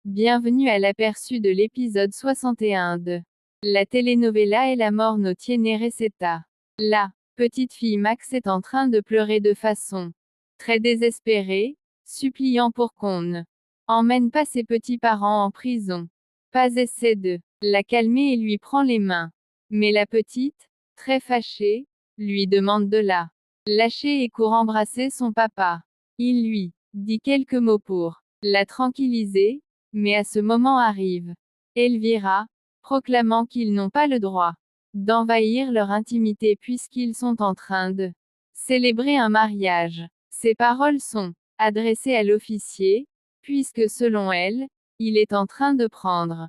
Bienvenue à l'aperçu de l'épisode 61 de la telenovela El amor no tiene receta. La petite fille Max est en train de pleurer de façon très désespérée, suppliant pour qu'on ne emmène pas ses petits-parents en prison. Paz essaie de la calmer et lui prend les mains. Mais la petite, très fâchée, lui demande de la lâcher et court embrasser son papa. Il lui dit quelques mots pour la tranquilliser, mais à ce moment arrive Elvira, proclamant qu'ils n'ont pas le droit d'envahir leur intimité puisqu'ils sont en train de célébrer un mariage. Ces paroles sont adressées à l'officier, puisque selon elle, il est en train de prendre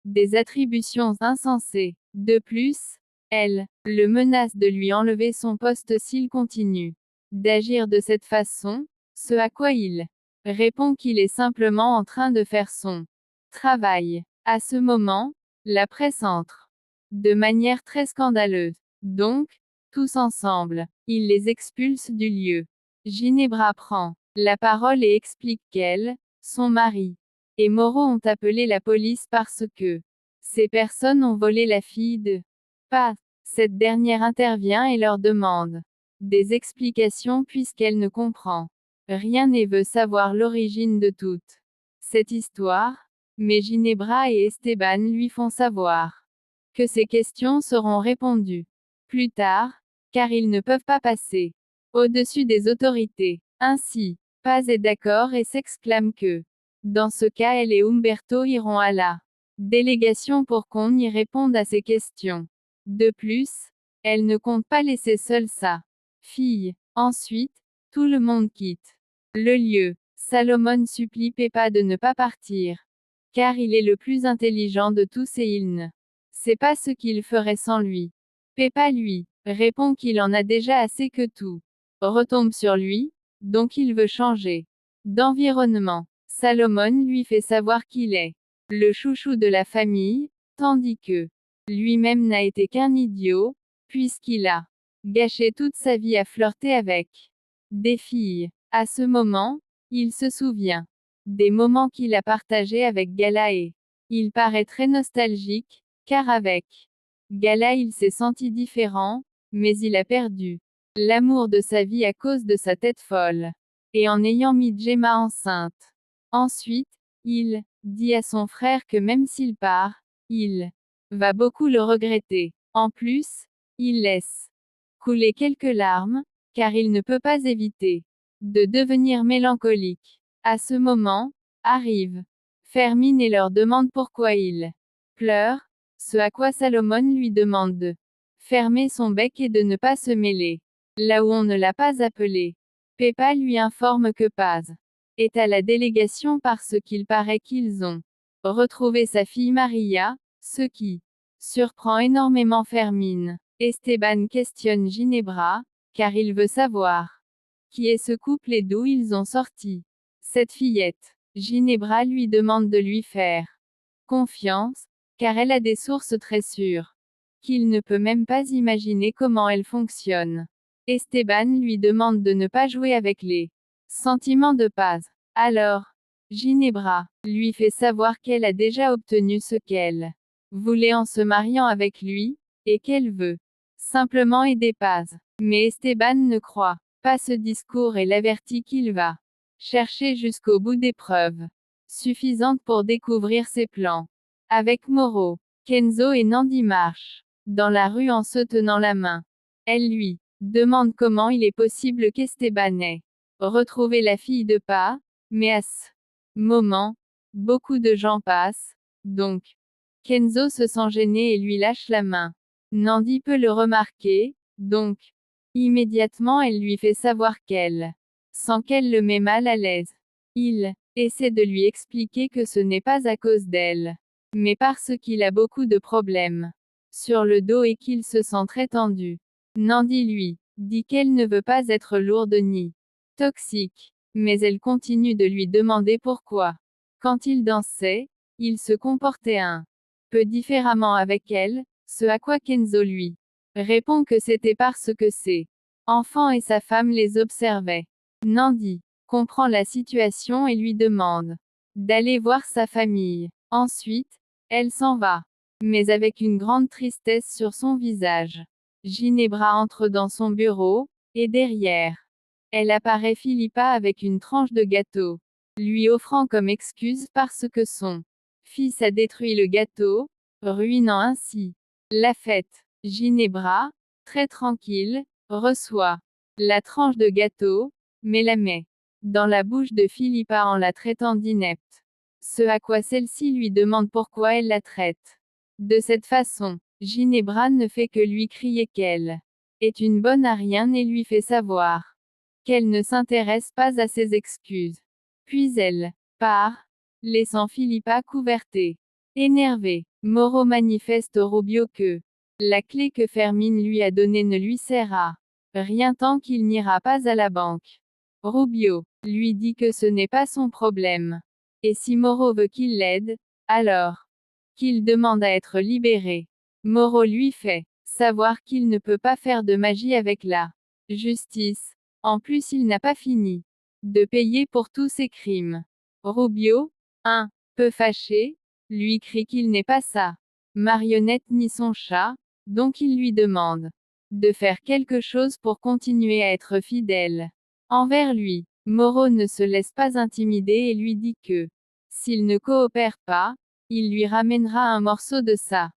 des attributions insensées. De plus, elle le menace de lui enlever son poste s'il continue d'agir de cette façon, ce à quoi il répond qu'il est simplement en train de faire son travail. À ce moment, la presse entre de manière très scandaleuse. Donc, tous ensemble, il les expulse du lieu. Ginebra prend la parole et explique qu'elle, son mari et Moreau ont appelé la police parce que ces personnes ont volé la fille de Paz. Cette dernière intervient et leur demande des explications puisqu'elle ne comprend rien et veut savoir l'origine de toute cette histoire, mais Ginebra et Esteban lui font savoir que ces questions seront répondues plus tard, car ils ne peuvent pas passer au-dessus des autorités. Ainsi, Paz est d'accord et s'exclame que, dans ce cas, elle et Humberto iront à la délégation pour qu'on y réponde à ces questions. De plus, elle ne compte pas laisser seule sa fille. Ensuite, tout le monde quitte le lieu. Salomon supplie Pepa de ne pas partir, car il est le plus intelligent de tous et il ne sait pas ce qu'il ferait sans lui. Pepa lui répond qu'il en a déjà assez que tout retombe sur lui, donc il veut changer d'environnement. Salomon lui fait savoir qu'il est le chouchou de la famille, tandis que lui-même n'a été qu'un idiot, puisqu'il a gâché toute sa vie à flirter avec des filles. À ce moment, il se souvient des moments qu'il a partagés avec Gala et il paraît très nostalgique, car avec Gala il s'est senti différent, mais il a perdu l'amour de sa vie à cause de sa tête folle. Et en ayant mis Gemma enceinte. Ensuite, il dit à son frère que même s'il part, il va beaucoup le regretter. En plus, il laisse couler quelques larmes, car il ne peut pas éviter de devenir mélancolique. À ce moment, arrive Fermine et leur demande pourquoi il pleure, ce à quoi Salomon lui demande de fermer son bec et de ne pas se mêler là où on ne l'a pas appelé. Pepa lui informe que Paz est à la délégation parce qu'il paraît qu'ils ont retrouvé sa fille Maria, ce qui surprend énormément Fermine. Esteban questionne Ginebra, car il veut savoir qui est ce couple et d'où ils ont sorti cette fillette. Ginebra lui demande de lui faire confiance, car elle a des sources très sûres qu'il ne peut même pas imaginer comment elle fonctionne. Esteban lui demande de ne pas jouer avec les sentiments de Paz. Alors, Ginebra lui fait savoir qu'elle a déjà obtenu ce qu'elle voulait en se mariant avec lui, et qu'elle veut simplement aider Paz. Mais Esteban ne croit pas ce discours et l'avertit qu'il va chercher jusqu'au bout des preuves suffisantes pour découvrir ses plans. Avec Moreau, Kenzo et Nandi marchent dans la rue en se tenant la main. Elle lui demande comment il est possible qu'Esteban ait retrouvé la fille de Pa, mais à ce moment, beaucoup de gens passent, donc Kenzo se sent gêné et lui lâche la main. Nandi peut le remarquer, donc immédiatement elle lui fait savoir qu'elle sent qu'elle le met mal à l'aise. Il essaie de lui expliquer que ce n'est pas à cause d'elle, mais parce qu'il a beaucoup de problèmes sur le dos et qu'il se sent très tendu. Nandi lui dit qu'elle ne veut pas être lourde ni toxique, mais elle continue de lui demander pourquoi. Quand il dansait, il se comportait un peu différemment avec elle, ce à quoi Kenzo lui répond que c'était parce que ses enfants et sa femme les observaient. Nandi comprend la situation et lui demande d'aller voir sa famille. Ensuite, elle s'en va. Mais avec une grande tristesse sur son visage. Ginebra entre dans son bureau, et derrière elle apparaît Philippa avec une tranche de gâteau, lui offrant comme excuse parce que son fils a détruit le gâteau, ruinant ainsi la fête. Ginebra, très tranquille, reçoit la tranche de gâteau, mais la met dans la bouche de Philippa en la traitant d'inepte. Ce à quoi celle-ci lui demande pourquoi elle la traite de cette façon. Ginebra ne fait que lui crier qu'elle est une bonne à rien et lui fait savoir qu'elle ne s'intéresse pas à ses excuses. Puis elle part, laissant Philippa couvertée. Énervé, Moreau manifeste au Rubio que la clé que Fermine lui a donnée ne lui sert à rien tant qu'il n'ira pas à la banque. Rubio lui dit que ce n'est pas son problème. Et si Moreau veut qu'il l'aide, alors qu'il demande à être libéré. Moreau lui fait savoir qu'il ne peut pas faire de magie avec la justice. En plus, il n'a pas fini de payer pour tous ses crimes. Rubio, un peu fâché, lui crie qu'il n'est pas sa marionnette ni son chat, donc il lui demande de faire quelque chose pour continuer à être fidèle envers lui. Moreau ne se laisse pas intimider et lui dit que s'il ne coopère pas, il lui ramènera un morceau de sa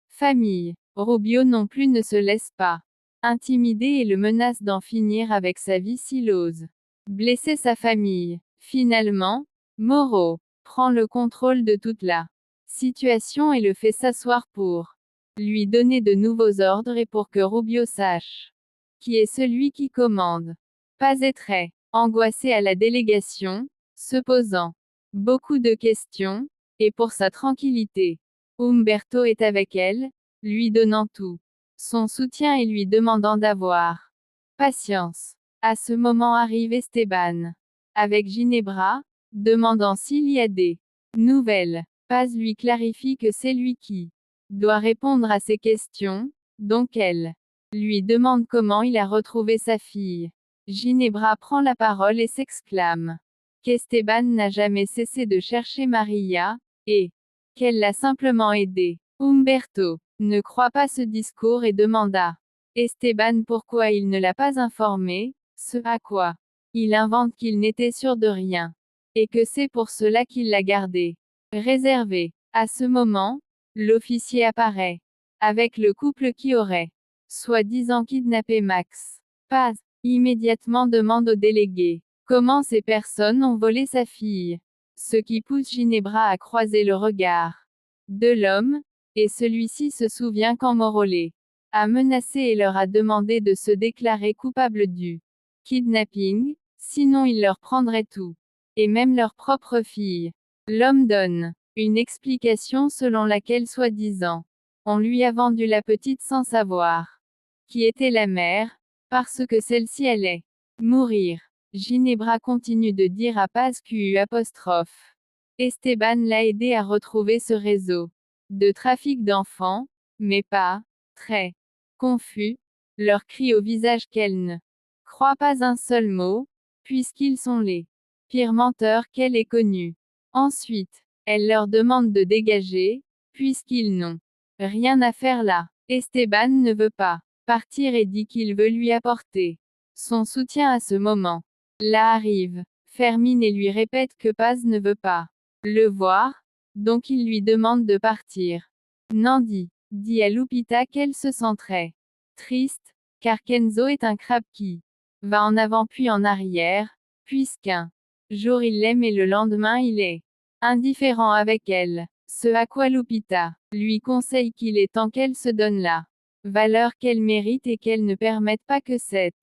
famille. Rubio non plus ne se laisse pas intimider et le menace d'en finir avec sa vie s'il ose blesser sa famille. Finalement, Moreau prend le contrôle de toute la situation et le fait s'asseoir pour lui donner de nouveaux ordres et pour que Rubio sache qui est celui qui commande. Paz est très angoissé à la délégation, se posant beaucoup de questions, et pour sa tranquillité, Umberto est avec elle, lui donnant tout son soutien et lui demandant d'avoir patience. À ce moment arrive Esteban avec Ginebra, demandant s'il y a des nouvelles. Paz lui clarifie que c'est lui qui doit répondre à ces questions, donc elle lui demande comment il a retrouvé sa fille. Ginebra prend la parole et s'exclame qu'Esteban n'a jamais cessé de chercher Maria, et qu'elle l'a simplement aidé. Umberto ne croit pas ce discours et demanda Esteban pourquoi il ne l'a pas informé, ce à quoi il invente qu'il n'était sûr de rien, et que c'est pour cela qu'il l'a gardé réservé. À ce moment, l'officier apparaît avec le couple qui aurait soi-disant kidnappé Max. Paz immédiatement demande au délégué comment ces personnes ont volé sa fille, ce qui pousse Ginebra à croiser le regard de l'homme, et celui-ci se souvient quand Morolé a menacé et leur a demandé de se déclarer coupables du kidnapping, sinon il leur prendrait tout, et même leur propre fille. L'homme donne une explication selon laquelle soi-disant, on lui a vendu la petite sans savoir qui était la mère, parce que celle-ci allait mourir. Ginebra continue de dire à Paz qu'U apostrophe Esteban l'a aidé à retrouver ce réseau de trafic d'enfants, mais pas très confus, leur crie au visage qu'elle ne croit pas un seul mot, puisqu'ils sont les pires menteurs qu'elle ait connus. Ensuite, elle leur demande de dégager, puisqu'ils n'ont rien à faire là. Esteban ne veut pas partir et dit qu'il veut lui apporter son soutien à ce moment. Là arrive Fermine et lui répète que Paz ne veut pas le voir, donc il lui demande de partir. Nandi dit à Lupita qu'elle se sent très triste, car Kenzo est un crabe qui va en avant puis en arrière, puisqu'un jour il l'aime et le lendemain il est indifférent avec elle. Ce à quoi Lupita lui conseille qu'il est temps qu'elle se donne la valeur qu'elle mérite et qu'elle ne permette pas que cet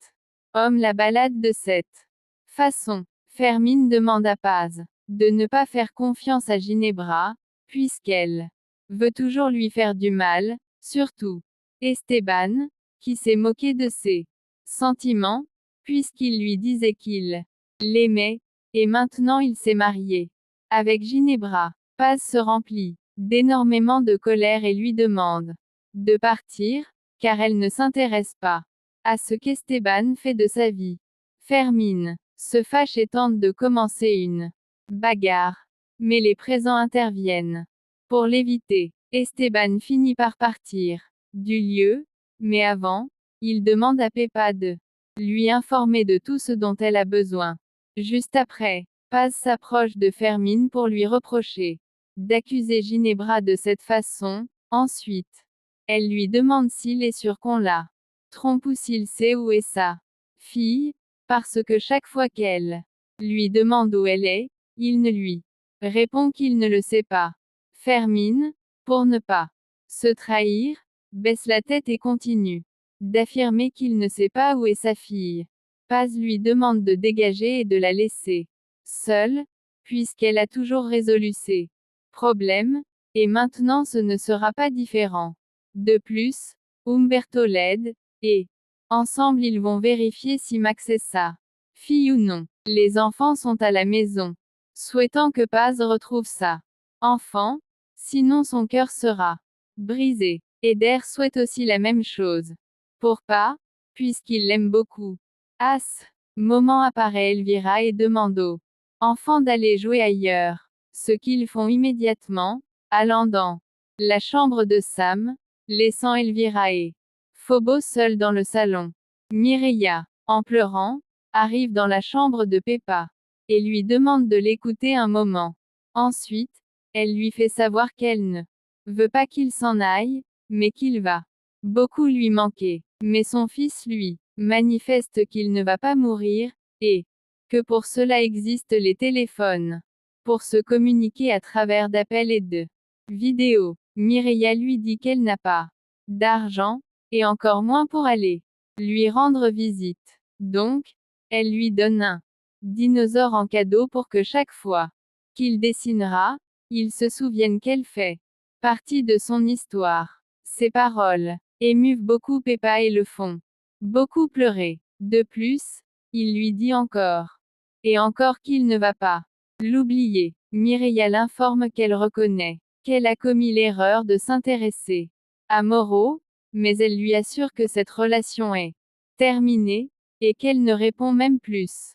homme la balade de cette façon. Fermine demande à Paz de ne pas faire confiance à Ginebra, puisqu'elle veut toujours lui faire du mal, surtout Esteban, qui s'est moqué de ses sentiments, puisqu'il lui disait qu'il l'aimait, et maintenant il s'est marié avec Ginebra. Paz se remplit d'énormément de colère et lui demande de partir, car elle ne s'intéresse pas à ce qu'Esteban fait de sa vie. Fermine se fâche et tente de commencer une bagarre Mais les présents interviennent. Pour l'éviter, Esteban finit par partir du lieu, mais avant, il demande à Pepa de lui informer de tout ce dont elle a besoin. Juste après, Paz s'approche de Fermín pour lui reprocher d'accuser Ginebra de cette façon. Ensuite, elle lui demande s'il est sûr qu'on la trompe ou s'il sait où est sa fille, parce que chaque fois qu'elle lui demande où elle est, il ne lui répond qu'il ne le sait pas. Fermín, pour ne pas se trahir, baisse la tête et continue d'affirmer qu'il ne sait pas où est sa fille. Paz lui demande de dégager et de la laisser seule, puisqu'elle a toujours résolu ses problèmes, et maintenant ce ne sera pas différent. De plus, Humberto l'aide, et ensemble ils vont vérifier si Max est sa fille ou non. Les enfants sont à la maison, souhaitant que Paz retrouve sa enfant, sinon son cœur sera brisé. Eder souhaite aussi la même chose. Pour pas, puisqu'il l'aime beaucoup. À ce moment apparaît Elvira et demande aux enfants d'aller jouer ailleurs. Ce qu'ils font immédiatement, allant dans la chambre de Sam, laissant Elvira et Phobos seuls dans le salon. Mireia, en pleurant, arrive dans la chambre de Pepa et lui demande de l'écouter un moment. Ensuite, elle lui fait savoir qu'elle ne veut pas qu'il s'en aille, mais qu'il va beaucoup lui manquer. Mais son fils lui manifeste qu'il ne va pas mourir, et que pour cela existent les téléphones. Pour se communiquer à travers d'appels et de vidéos. Mireia lui dit qu'elle n'a pas d'argent, et encore moins pour aller lui rendre visite. Donc, elle lui donne un dinosaure en cadeau pour que chaque fois qu'il dessinera, il se souvienne qu'elle fait partie de son histoire. Ces paroles émuvent beaucoup Pepa et le font beaucoup pleurer. De plus, il lui dit encore et encore qu'il ne va pas l'oublier. Mireia l'informe qu'elle reconnaît qu'elle a commis l'erreur de s'intéresser à Moreau, mais elle lui assure que cette relation est terminée, et qu'elle ne répond même plus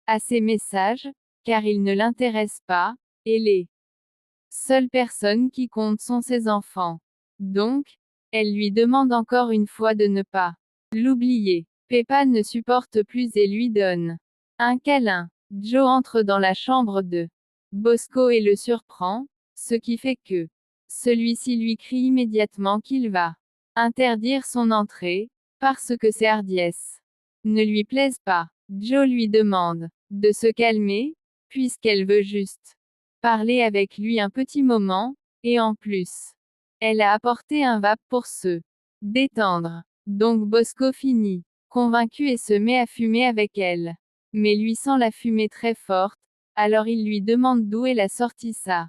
à ses messages, car il ne l'intéresse pas, et les seules personnes qui comptent sont ses enfants. Donc, elle lui demande encore une fois de ne pas l'oublier. Pepa ne supporte plus et lui donne un câlin. Joe entre dans la chambre de Bosco et le surprend, ce qui fait que celui-ci lui crie immédiatement qu'il va interdire son entrée, parce que ses hardiesses ne lui plaisent pas. Joe lui demande de se calmer, puisqu'elle veut juste parler avec lui un petit moment, et en plus, elle a apporté un vape pour se détendre. Donc Bosco finit convaincu et se met à fumer avec elle. Mais lui sent la fumée très forte, alors il lui demande d'où elle a sorti ça.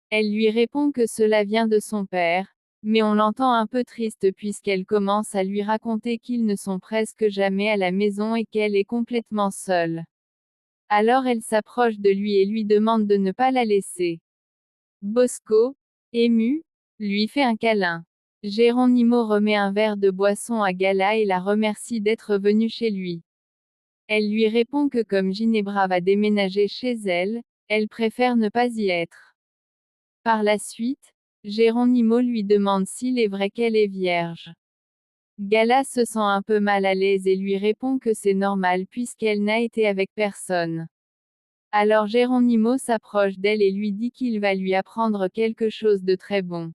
Elle lui répond que cela vient de son père, mais on l'entend un peu triste puisqu'elle commence à lui raconter qu'ils ne sont presque jamais à la maison et qu'elle est complètement seule. Alors elle s'approche de lui et lui demande de ne pas la laisser. Bosco, ému, lui fait un câlin. Geronimo remet un verre de boisson à Gala et la remercie d'être venue chez lui. Elle lui répond que comme Ginebra va déménager chez elle, elle préfère ne pas y être. Par la suite, Geronimo lui demande s'il est vrai qu'elle est vierge. Gala se sent un peu mal à l'aise et lui répond que c'est normal puisqu'elle n'a été avec personne. Alors Geronimo s'approche d'elle et lui dit qu'il va lui apprendre quelque chose de très bon.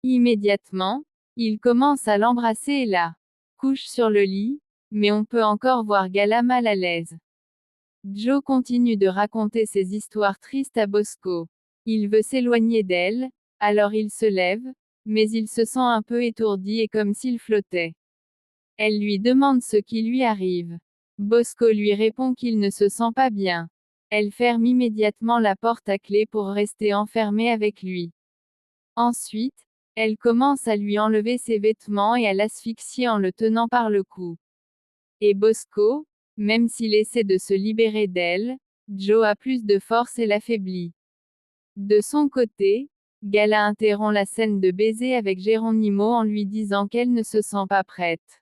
Immédiatement, il commence à l'embrasser et la couche sur le lit, mais on peut encore voir Gala mal à l'aise. Joe continue de raconter ses histoires tristes à Bosco. Il veut s'éloigner d'elle, alors il se lève, mais il se sent un peu étourdi et comme s'il flottait. Elle lui demande ce qui lui arrive. Bosco lui répond qu'il ne se sent pas bien. Elle ferme immédiatement la porte à clé pour rester enfermée avec lui. Ensuite, elle commence à lui enlever ses vêtements et à l'asphyxier en le tenant par le cou. Et Bosco, même s'il essaie de se libérer d'elle, Joe a plus de force et l'affaiblit. De son côté, Gala interrompt la scène de baiser avec Geronimo en lui disant qu'elle ne se sent pas prête.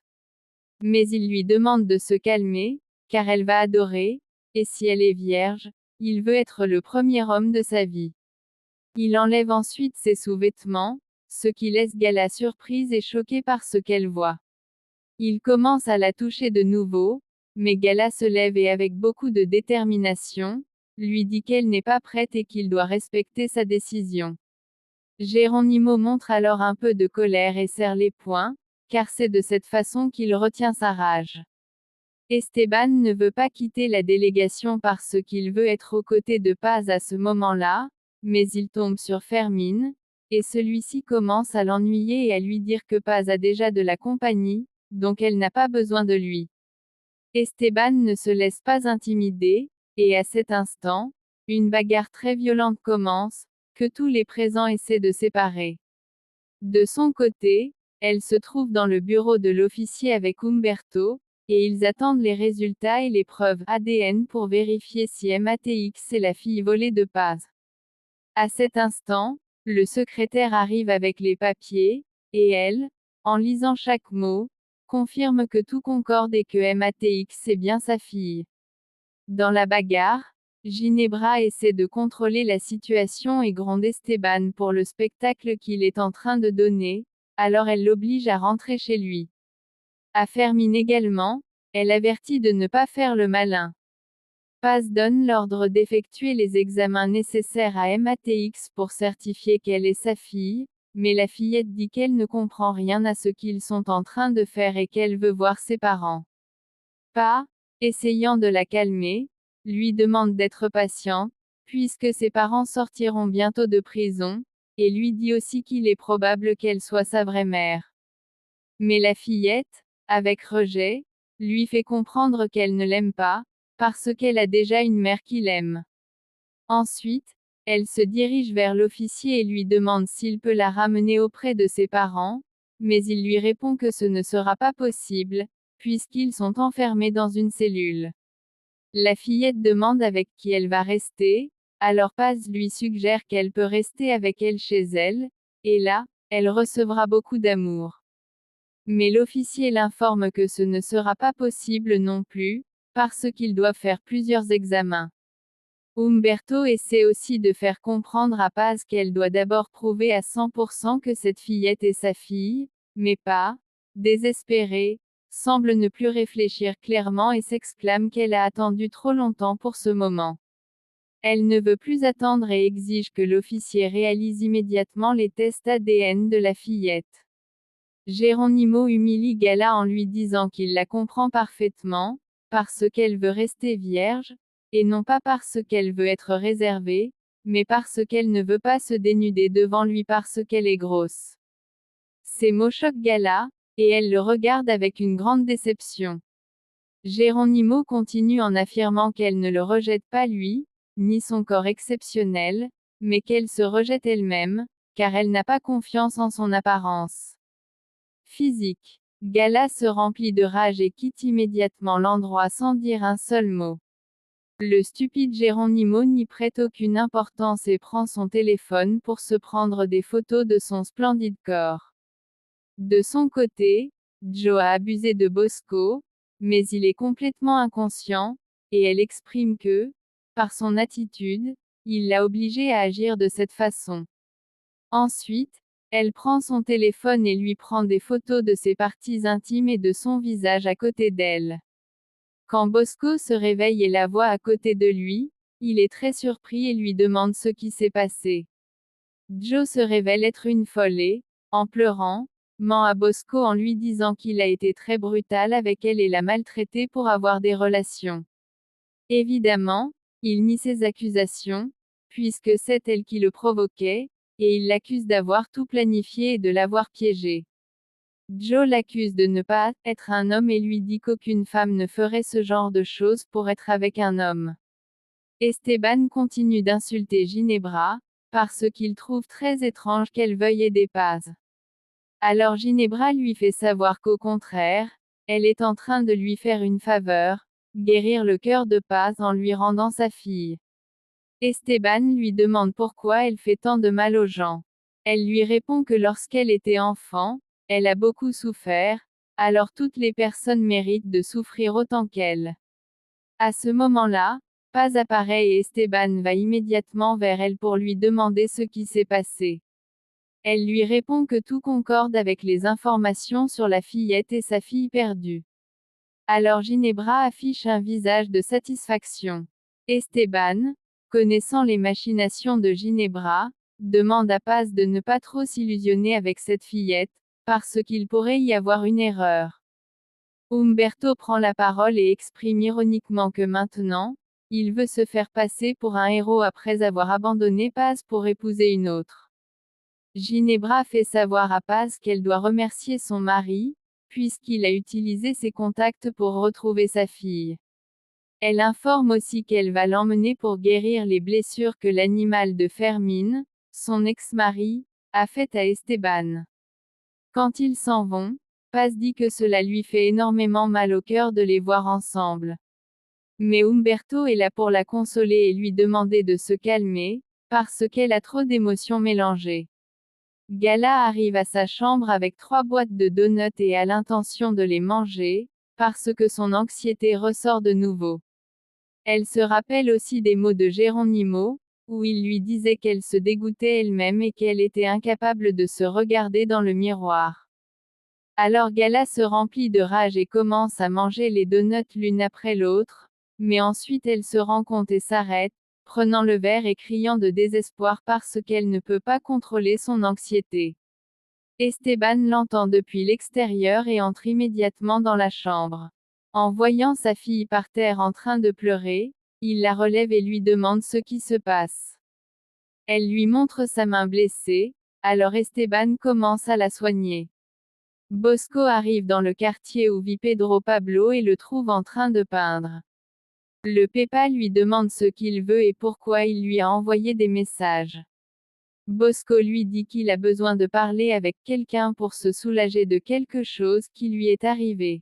Mais il lui demande de se calmer, car elle va adorer, et si elle est vierge, il veut être le premier homme de sa vie. Il enlève ensuite ses sous-vêtements, ce qui laisse Gala surprise et choquée par ce qu'elle voit. Il commence à la toucher de nouveau, mais Gala se lève et avec beaucoup de détermination, lui dit qu'elle n'est pas prête et qu'il doit respecter sa décision. Geronimo montre alors un peu de colère et serre les poings, car c'est de cette façon qu'il retient sa rage. Esteban ne veut pas quitter la délégation parce qu'il veut être aux côtés de Paz à ce moment-là, mais il tombe sur Fermín, et celui-ci commence à l'ennuyer et à lui dire que Paz a déjà de la compagnie, donc elle n'a pas besoin de lui. Esteban ne se laisse pas intimider, et à cet instant, une bagarre très violente commence, que tous les présents essaient de séparer. De son côté, elle se trouve dans le bureau de l'officier avec Humberto, et ils attendent les résultats et les preuves ADN pour vérifier si MATX est la fille volée de Paz. À cet instant, le secrétaire arrive avec les papiers, et elle, en lisant chaque mot, confirme que tout concorde et que MATX est bien sa fille. Dans la bagarre, Ginebra essaie de contrôler la situation et gronde Esteban pour le spectacle qu'il est en train de donner, alors elle l'oblige à rentrer chez lui. À Fermín également, elle avertit de ne pas faire le malin. Paz donne l'ordre d'effectuer les examens nécessaires à MATX pour certifier qu'elle est sa fille, mais la fillette dit qu'elle ne comprend rien à ce qu'ils sont en train de faire et qu'elle veut voir ses parents. Pa, essayant de la calmer, lui demande d'être patiente, puisque ses parents sortiront bientôt de prison, et lui dit aussi qu'il est probable qu'elle soit sa vraie mère. Mais la fillette, avec rejet, lui fait comprendre qu'elle ne l'aime pas, parce qu'elle a déjà une mère qui l'aime. Ensuite, elle se dirige vers l'officier et lui demande s'il peut la ramener auprès de ses parents, mais il lui répond que ce ne sera pas possible, puisqu'ils sont enfermés dans une cellule. La fillette demande avec qui elle va rester, alors Paz lui suggère qu'elle peut rester avec elle chez elle, et là, elle recevra beaucoup d'amour. Mais l'officier l'informe que ce ne sera pas possible non plus, parce qu'ils doivent faire plusieurs examens. Humberto essaie aussi de faire comprendre à Paz qu'elle doit d'abord prouver à 100% que cette fillette est sa fille, mais pas, désespérée, semble ne plus réfléchir clairement et s'exclame qu'elle a attendu trop longtemps pour ce moment. Elle ne veut plus attendre et exige que l'officier réalise immédiatement les tests ADN de la fillette. Geronimo humilie Gala en lui disant qu'il la comprend parfaitement, parce qu'elle veut rester vierge, et non pas parce qu'elle veut être réservée, mais parce qu'elle ne veut pas se dénuder devant lui parce qu'elle est grosse. Ces mots choquent Gala, et elle le regarde avec une grande déception. Geronimo continue en affirmant qu'elle ne le rejette pas lui, ni son corps exceptionnel, mais qu'elle se rejette elle-même, car elle n'a pas confiance en son apparence physique. Gala se remplit de rage et quitte immédiatement l'endroit sans dire un seul mot. Le stupide Geronimo n'y prête aucune importance et prend son téléphone pour se prendre des photos de son splendide corps. De son côté, Joe a abusé de Bosco, mais il est complètement inconscient, et elle exprime que, par son attitude, il l'a obligé à agir de cette façon. Ensuite, elle prend son téléphone et lui prend des photos de ses parties intimes et de son visage à côté d'elle. Quand Bosco se réveille et la voit à côté de lui, il est très surpris et lui demande ce qui s'est passé. Joe se révèle être une folle et, en pleurant, ment à Bosco en lui disant qu'il a été très brutal avec elle et l'a maltraitée pour avoir des relations. Évidemment, il nie ces accusations, puisque c'est elle qui le provoquait, et il l'accuse d'avoir tout planifié et de l'avoir piégé. Joe l'accuse de ne pas être un homme et lui dit qu'aucune femme ne ferait ce genre de choses pour être avec un homme. Esteban continue d'insulter Ginebra, parce qu'il trouve très étrange qu'elle veuille aider Paz. Alors Ginebra lui fait savoir qu'au contraire, elle est en train de lui faire une faveur, guérir le cœur de Paz en lui rendant sa fille. Esteban lui demande pourquoi elle fait tant de mal aux gens. Elle lui répond que lorsqu'elle était enfant, elle a beaucoup souffert, alors toutes les personnes méritent de souffrir autant qu'elle. À ce moment-là, Paz apparaît et Esteban va immédiatement vers elle pour lui demander ce qui s'est passé. Elle lui répond que tout concorde avec les informations sur la fillette et sa fille perdue. Alors Ginebra affiche un visage de satisfaction. Esteban, connaissant les machinations de Ginebra, demande à Paz de ne pas trop s'illusionner avec cette fillette, parce qu'il pourrait y avoir une erreur. Humberto prend la parole et exprime ironiquement que maintenant, il veut se faire passer pour un héros après avoir abandonné Paz pour épouser une autre. Ginebra fait savoir à Paz qu'elle doit remercier son mari, puisqu'il a utilisé ses contacts pour retrouver sa fille. Elle informe aussi qu'elle va l'emmener pour guérir les blessures que l'animal de Fermín, son ex-mari, a faites à Esteban. Quand ils s'en vont, Paz dit que cela lui fait énormément mal au cœur de les voir ensemble. Mais Humberto est là pour la consoler et lui demander de se calmer, parce qu'elle a trop d'émotions mélangées. Gala arrive à sa chambre avec 3 boîtes de donuts et a l'intention de les manger, parce que son anxiété ressort de nouveau. Elle se rappelle aussi des mots de Geronimo, où il lui disait qu'elle se dégoûtait elle-même et qu'elle était incapable de se regarder dans le miroir. Alors Gala se remplit de rage et commence à manger les donuts l'une après l'autre, mais ensuite elle se rend compte et s'arrête, prenant le verre et criant de désespoir parce qu'elle ne peut pas contrôler son anxiété. Esteban l'entend depuis l'extérieur et entre immédiatement dans la chambre. En voyant sa fille par terre en train de pleurer, il la relève et lui demande ce qui se passe. Elle lui montre sa main blessée, alors Esteban commence à la soigner. Bosco arrive dans le quartier où vit Pedro Pablo et le trouve en train de peindre. Le Pepa lui demande ce qu'il veut et pourquoi il lui a envoyé des messages. Bosco lui dit qu'il a besoin de parler avec quelqu'un pour se soulager de quelque chose qui lui est arrivé.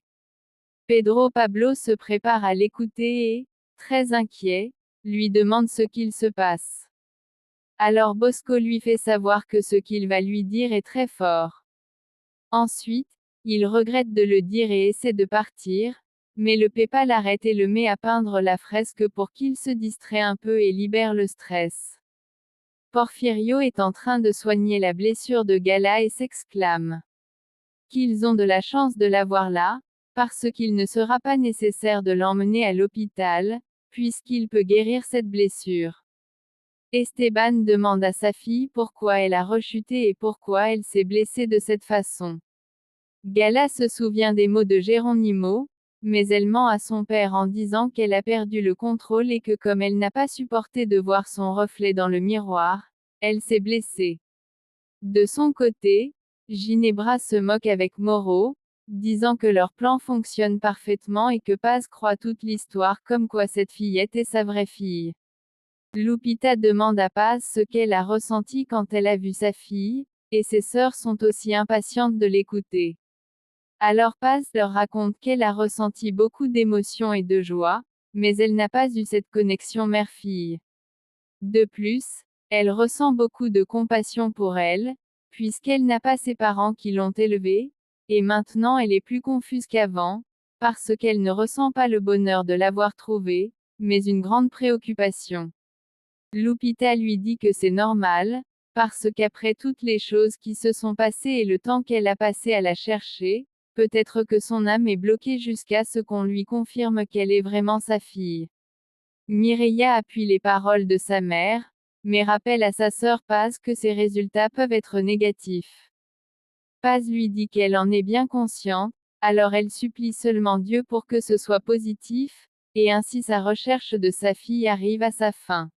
Pedro Pablo se prépare à l'écouter et, très inquiet, lui demande ce qu'il se passe. Alors Bosco lui fait savoir que ce qu'il va lui dire est très fort. Ensuite, il regrette de le dire et essaie de partir, mais le Pepa l'arrête et le met à peindre la fresque pour qu'il se distrait un peu et libère le stress. Porfirio est en train de soigner la blessure de Gala et s'exclame qu'ils ont de la chance de l'avoir là, parce qu'il ne sera pas nécessaire de l'emmener à l'hôpital, puisqu'il peut guérir cette blessure. Esteban demande à sa fille pourquoi elle a rechuté et pourquoi elle s'est blessée de cette façon. Gala se souvient des mots de Geronimo, mais elle ment à son père en disant qu'elle a perdu le contrôle et que comme elle n'a pas supporté de voir son reflet dans le miroir, elle s'est blessée. De son côté, Ginebra se moque avec Moro, disant que leur plan fonctionne parfaitement et que Paz croit toute l'histoire comme quoi cette fillette est sa vraie fille. Lupita demande à Paz ce qu'elle a ressenti quand elle a vu sa fille, et ses sœurs sont aussi impatientes de l'écouter. Alors Paz leur raconte qu'elle a ressenti beaucoup d'émotions et de joie, mais elle n'a pas eu cette connexion mère-fille. De plus, elle ressent beaucoup de compassion pour elle, puisqu'elle n'a pas ses parents qui l'ont élevée, et maintenant elle est plus confuse qu'avant, parce qu'elle ne ressent pas le bonheur de l'avoir trouvée, mais une grande préoccupation. Lupita lui dit que c'est normal, parce qu'après toutes les choses qui se sont passées et le temps qu'elle a passé à la chercher, peut-être que son âme est bloquée jusqu'à ce qu'on lui confirme qu'elle est vraiment sa fille. Mireia appuie les paroles de sa mère, mais rappelle à sa sœur Paz que ses résultats peuvent être négatifs. Paz lui dit qu'elle en est bien consciente, alors elle supplie seulement Dieu pour que ce soit positif, et ainsi sa recherche de sa fille arrive à sa fin.